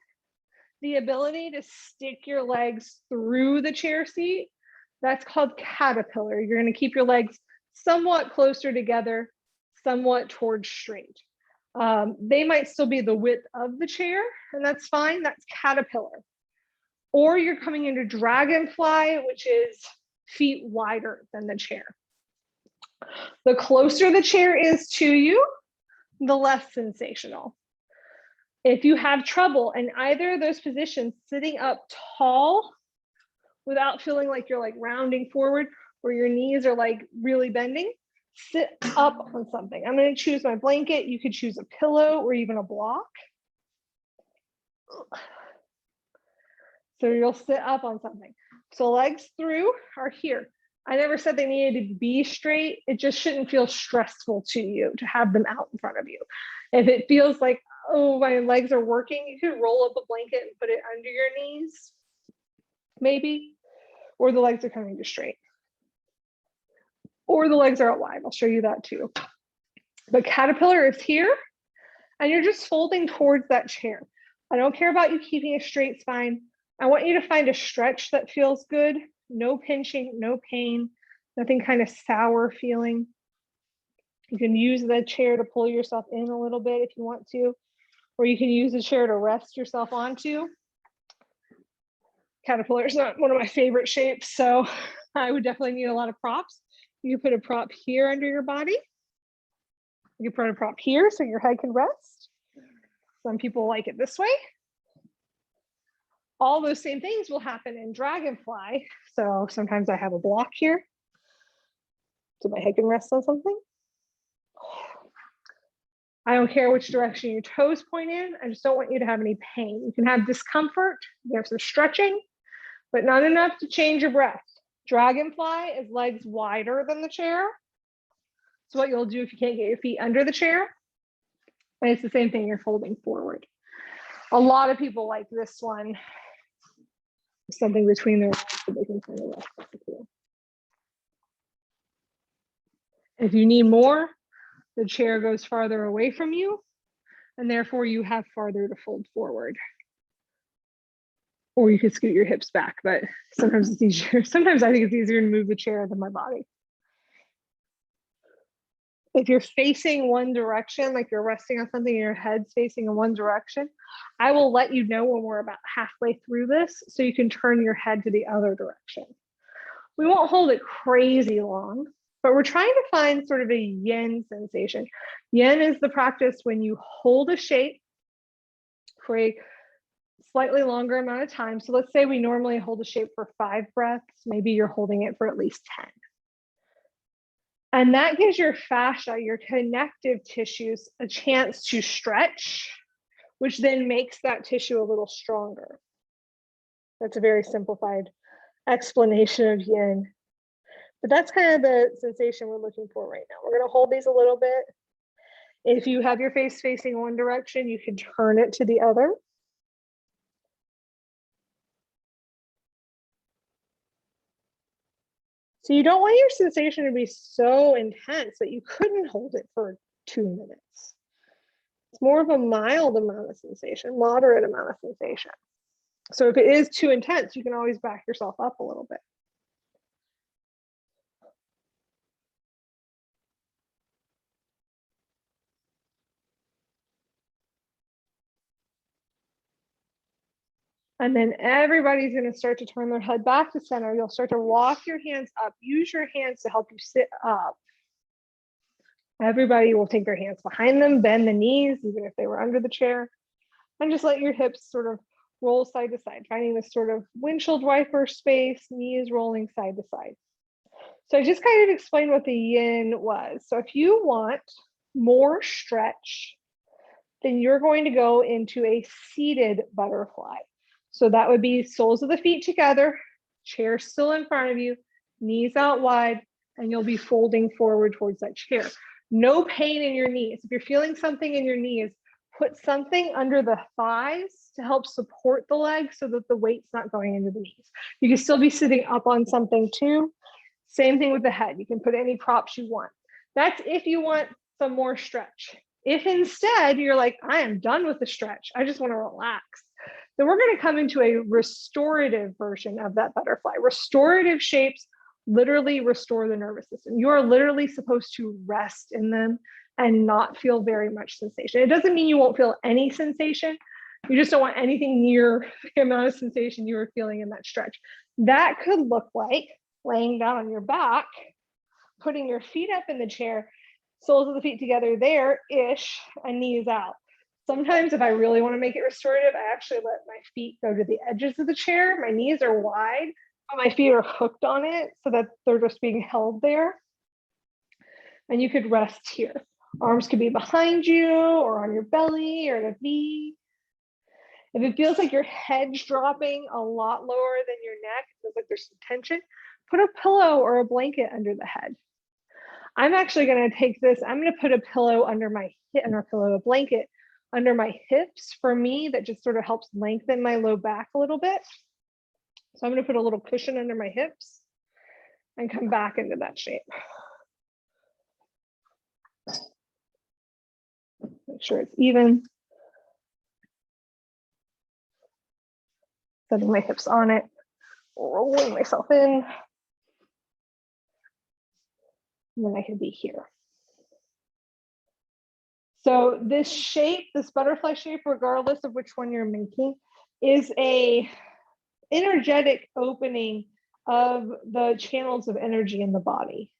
the ability to stick your legs through the chair seat, that's called caterpillar. You're going to keep your legs somewhat closer together, somewhat towards straight. They might still be the width of the chair, and that's fine. That's caterpillar. Or you're coming into dragonfly, which is feet wider than the chair. The closer the chair is to you, the less sensational. If you have trouble in either of those positions, sitting up tall without feeling like you're like rounding forward or your knees are like really bending, sit up on something. I'm going to choose my blanket. You could choose a pillow or even a block. So you'll sit up on something. So legs through are here. I never said they needed to be straight. It just shouldn't feel stressful to you to have them out in front of you. If it feels like, oh, my legs are working, you could roll up a blanket and put it under your knees, maybe, or the legs are coming to straight. Or the legs are out wide. I'll show you that too. But caterpillar is here, and you're just folding towards that chair. I don't care about you keeping a straight spine. I want you to find a stretch that feels good. No pinching, no pain, nothing kind of sour feeling. You can use the chair to pull yourself in a little bit if you want to, or you can use the chair to rest yourself onto. Caterpillar is not one of my favorite shapes, so I would definitely need a lot of props. You can put a prop here under your body. You can put a prop here so your head can rest. Some people like it this way. All those same things will happen in dragonfly. So sometimes I have a block here so my head can rest on something. I don't care which direction your toes point in. I just don't want you to have any pain. You can have discomfort, you have some stretching, but not enough to change your breath. Dragonfly is legs wider than the chair. So what you'll do if you can't get your feet under the chair, and it's the same thing, you're folding forward. A lot of people like this one, something between their legs so they can kind of rest. If you need more, the chair goes farther away from you, and therefore you have farther to fold forward. Or you could scoot your hips back, but sometimes it's easier. Sometimes I think it's easier to move the chair than my body. If you're facing one direction, like you're resting on something and your head's facing in one direction, I will let you know when we're about halfway through this so you can turn your head to the other direction. We won't hold it crazy long, but we're trying to find sort of a yin sensation. Yin is the practice when you hold a shape for a slightly longer amount of time. So let's say we normally hold a shape for 5 breaths. Maybe you're holding it for at least 10. And that gives your fascia, your connective tissues, a chance to stretch, which then makes that tissue a little stronger. That's a very simplified explanation of yin. But that's kind of the sensation we're looking for right now. We're going to hold these a little bit. If you have your face facing one direction, you can turn it to the other. So you don't want your sensation to be so intense that you couldn't hold it for 2 minutes. It's more of a mild amount of sensation, moderate amount of sensation. So if it is too intense, you can always back yourself up a little bit. And then everybody's going to start to turn their head back to center. You'll start to walk your hands up. Use your hands to help you sit up. Everybody will take their hands behind them, bend the knees, even if they were under the chair, and just let your hips sort of roll side to side, finding this sort of windshield wiper space, knees rolling side to side. So I just kind of explained what the yin was. So if you want more stretch, then you're going to go into a seated butterfly. So that would be soles of the feet together, chair still in front of you, knees out wide, and you'll be folding forward towards that chair. No pain in your knees. If you're feeling something in your knees, put something under the thighs to help support the legs so that the weight's not going into the knees. You can still be sitting up on something too. Same thing with the head. You can put any props you want. That's if you want some more stretch. If instead you're like, I am done with the stretch, I just want to relax, then we're going to come into a restorative version of that butterfly. Restorative shapes literally restore the nervous system. You are literally supposed to rest in them and not feel very much sensation. It doesn't mean you won't feel any sensation. You just don't want anything near the amount of sensation you were feeling in that stretch. That could look like laying down on your back, putting your feet up in the chair, soles of the feet together there-ish, and knees out. Sometimes if I really want to make it restorative, I actually let my feet go to the edges of the chair. My knees are wide, but my feet are hooked on it so that they're just being held there. And you could rest here. Arms could be behind you or on your belly or in a V. If it feels like your head's dropping a lot lower than your neck, it feels like there's some tension, put a pillow or a blanket under the head. I'm actually going to take this, I'm going to put a pillow under my hip, and a blanket under my hips. For me, that just sort of helps lengthen my low back a little bit. So I'm going to put a little cushion under my hips and come back into that shape. Make sure it's even. Setting my hips on it, rolling myself in. And then I could be here. So this shape, this butterfly shape, regardless of which one you're making, is a energetic opening of the channels of energy in the body.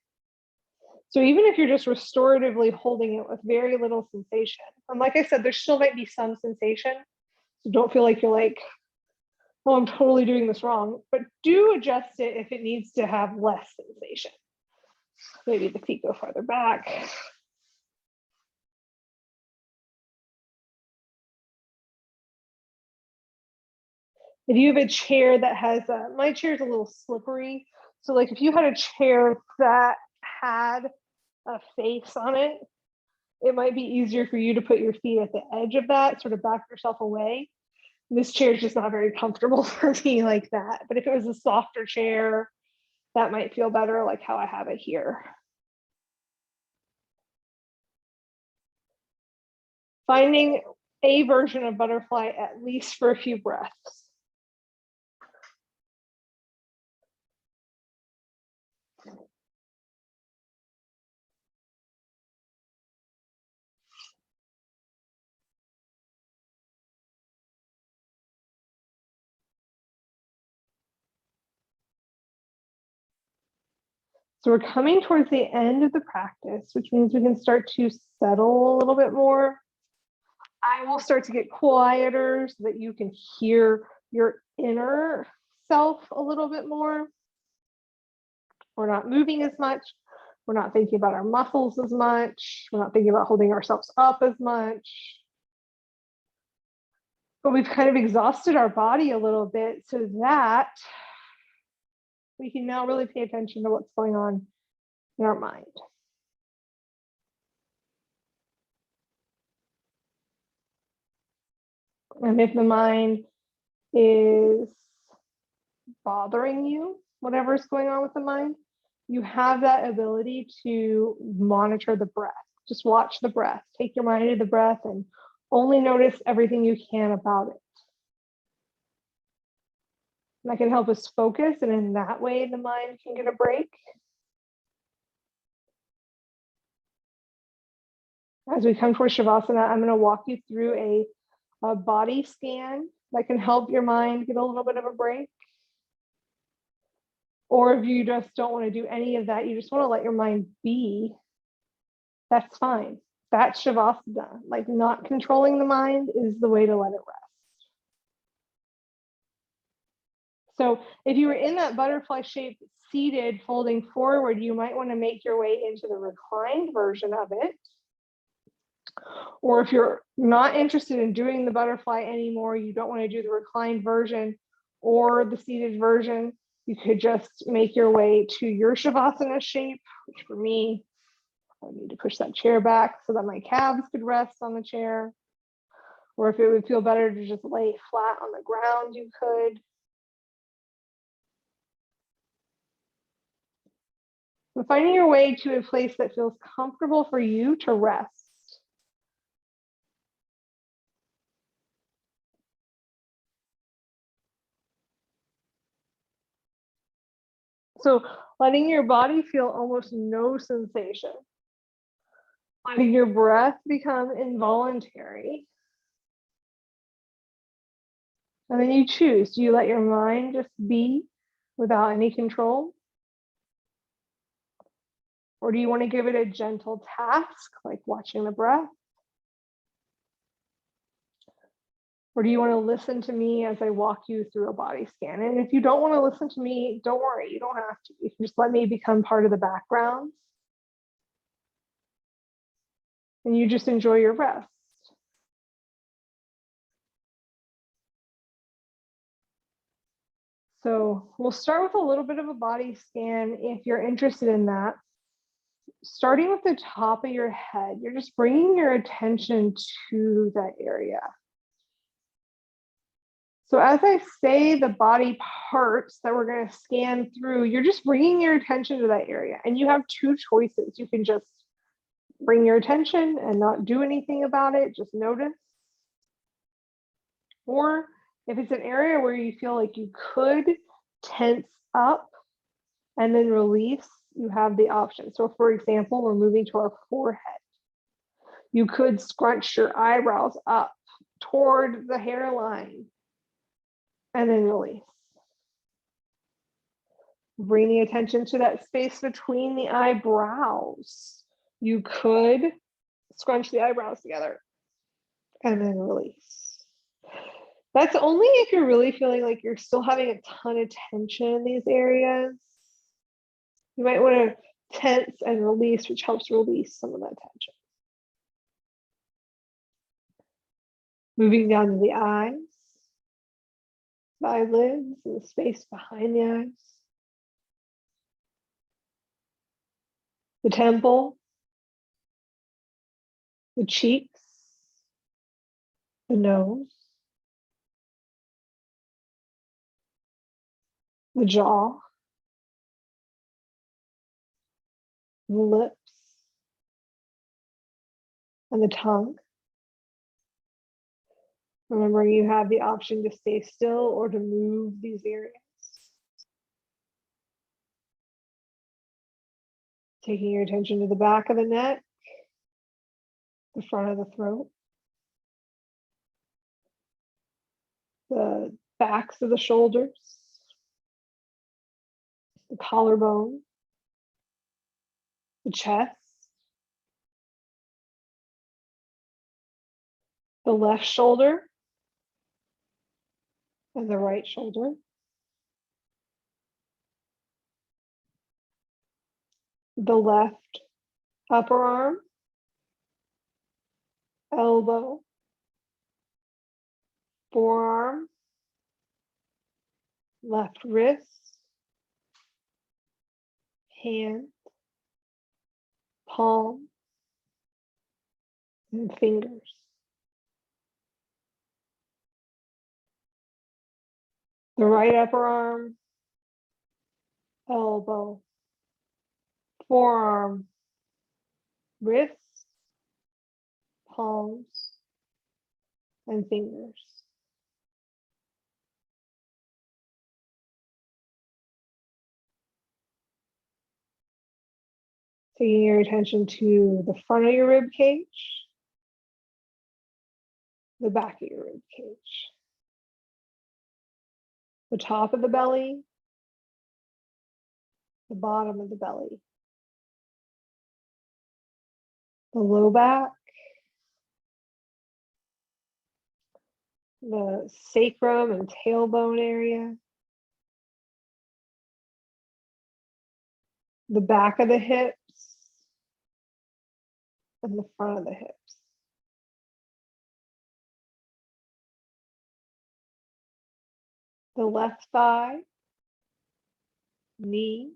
So even if you're just restoratively holding it with very little sensation, and like I said, there still might be some sensation. So don't feel like you're like, oh, I'm totally doing this wrong, but do adjust it if it needs to have less sensation. Maybe the feet go farther back. If you have a chair that has, my chair is a little slippery. So like if you had a chair that had a face on it, it might be easier for you to put your feet at the edge of that, sort of back yourself away. This chair is just not very comfortable for me like that. But if it was a softer chair, that might feel better, like how I have it here. finding a version of butterfly at least for a few breaths. So we're coming towards the end of the practice, which means we can start to settle a little bit more. I will start to get quieter so that you can hear your inner self a little bit more. We're not moving as much. We're not thinking about our muscles as much. We're not thinking about holding ourselves up as much. But we've kind of exhausted our body a little bit so that we can now really pay attention to what's going on in our mind. And if the mind is bothering you, whatever's going on with the mind, you have that ability to monitor the breath. Just watch the breath. Take your mind to the breath and only notice everything you can about it. And that can help us focus, and in that way, the mind can get a break. As we come towards Shavasana, I'm going to walk you through a body scan that can help your mind get a little bit of a break. Or if you just don't want to do any of that, you just want to let your mind be, that's fine. That's Shavasana. Like, not controlling the mind is the way to let it rest. So if you were in that butterfly shape seated, folding forward, you might want to make your way into the reclined version of it. Or if you're not interested in doing the butterfly anymore, you don't want to do the reclined version or the seated version, you could just make your way to your Shavasana shape, which for me, I need to push that chair back so that my calves could rest on the chair. Or if it would feel better to just lay flat on the ground, you could. But finding your way to a place that feels comfortable for you to rest. So letting your body feel almost no sensation. Letting your breath become involuntary. And then you choose, do you let your mind just be without any control? Or do you want to give it a gentle task, like watching the breath? Or do you want to listen to me as I walk you through a body scan? And if you don't want to listen to me, don't worry, you don't have to. You can just let me become part of the background. And you just enjoy your rest. So we'll start with a little bit of a body scan if you're interested in that. Starting with the top of your head, you're just bringing your attention to that area. So as I say the body parts that we're going to scan through, you're just bringing your attention to that area. And you have two choices. You can just bring your attention and not do anything about it, just notice. Or if it's an area where you feel like you could tense up and then release, you have the option. So for example, we're moving to our forehead. You could scrunch your eyebrows up toward the hairline and then release. Bring the attention to that space between the eyebrows. You could scrunch the eyebrows together and then release. That's only if you're really feeling like you're still having a ton of tension in these areas. You might want to tense and release, which helps release some of that tension. Moving down to the eyes, the eyelids, and the space behind the eyes. The temple, the cheeks, the nose, the jaw, the lips, and the tongue. Remembering you have the option to stay still or to move these areas. Taking your attention to the back of the neck, the front of the throat, the backs of the shoulders, the collarbone, the chest, the left shoulder, and the right shoulder. The left upper arm, elbow, forearm, left wrist, hand, palm, and fingers. The right upper arm, elbow, forearm, wrist, palms, and fingers. Taking your attention to the front of your rib cage, the back of your rib cage, the top of the belly, the bottom of the belly, the low back, the sacrum and tailbone area, the back of the hips, and the front of the hips. The left thigh, knee,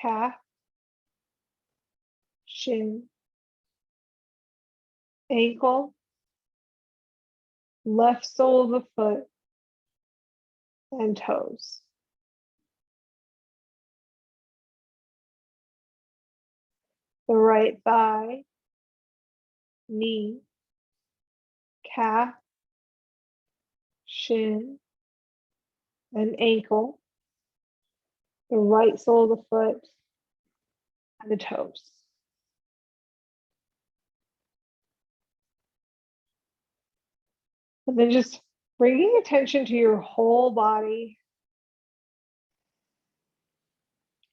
calf, shin, ankle, left sole of the foot, and toes. The right thigh, knee, calf, shin, and ankle, the right sole of the foot, and the toes. And then just bringing attention to your whole body.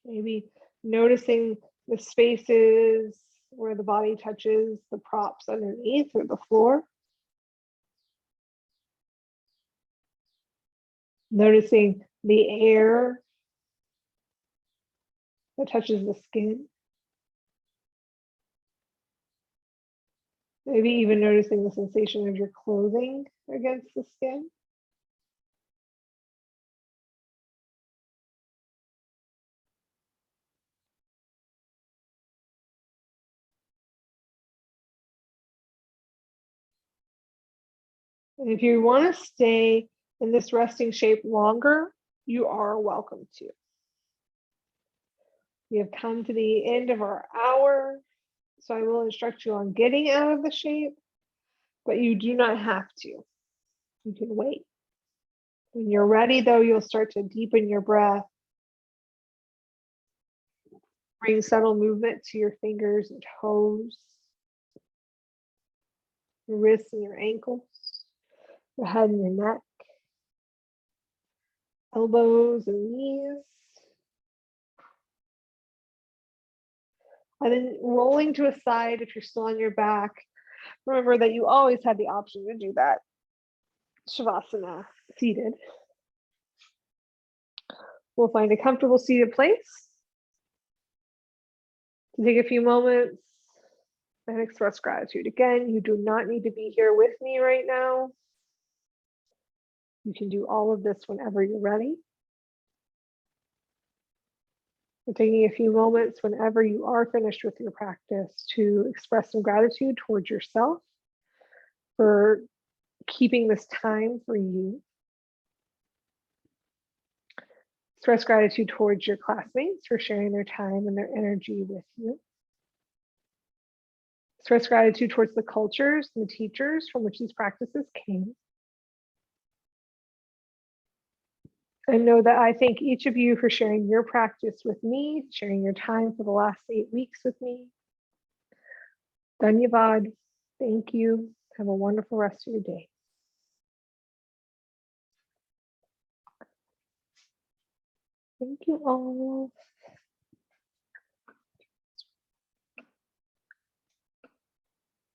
Maybe noticing the spaces where the body touches the props underneath or the floor. Noticing the air that touches the skin. Maybe even noticing the sensation of your clothing against the skin. And if you want to stay in this resting shape longer, you are welcome to. We have come to the end of our hour, so I will instruct you on getting out of the shape, but you do not have to. You can wait. When you're ready, though, you'll start to deepen your breath. Bring subtle movement to your fingers and toes, your wrists and your ankles, your head and your neck, elbows and knees. And then rolling to a side if you're still on your back. Remember that you always have the option to do that. Shavasana, seated. We'll find a comfortable seated place. Take a few moments and express gratitude. Again, you do not need to be here with me right now. You can do all of this whenever you're ready. We're taking a few moments whenever you are finished with your practice to express some gratitude towards yourself for keeping this time for you. Express gratitude towards your classmates for sharing their time and their energy with you. Express gratitude towards the cultures and the teachers from which these practices came. And know that I thank each of you for sharing your practice with me, sharing your time for the last 8 weeks with me. Dhanyavad. Thank you. Have a wonderful rest of your day. Thank you all.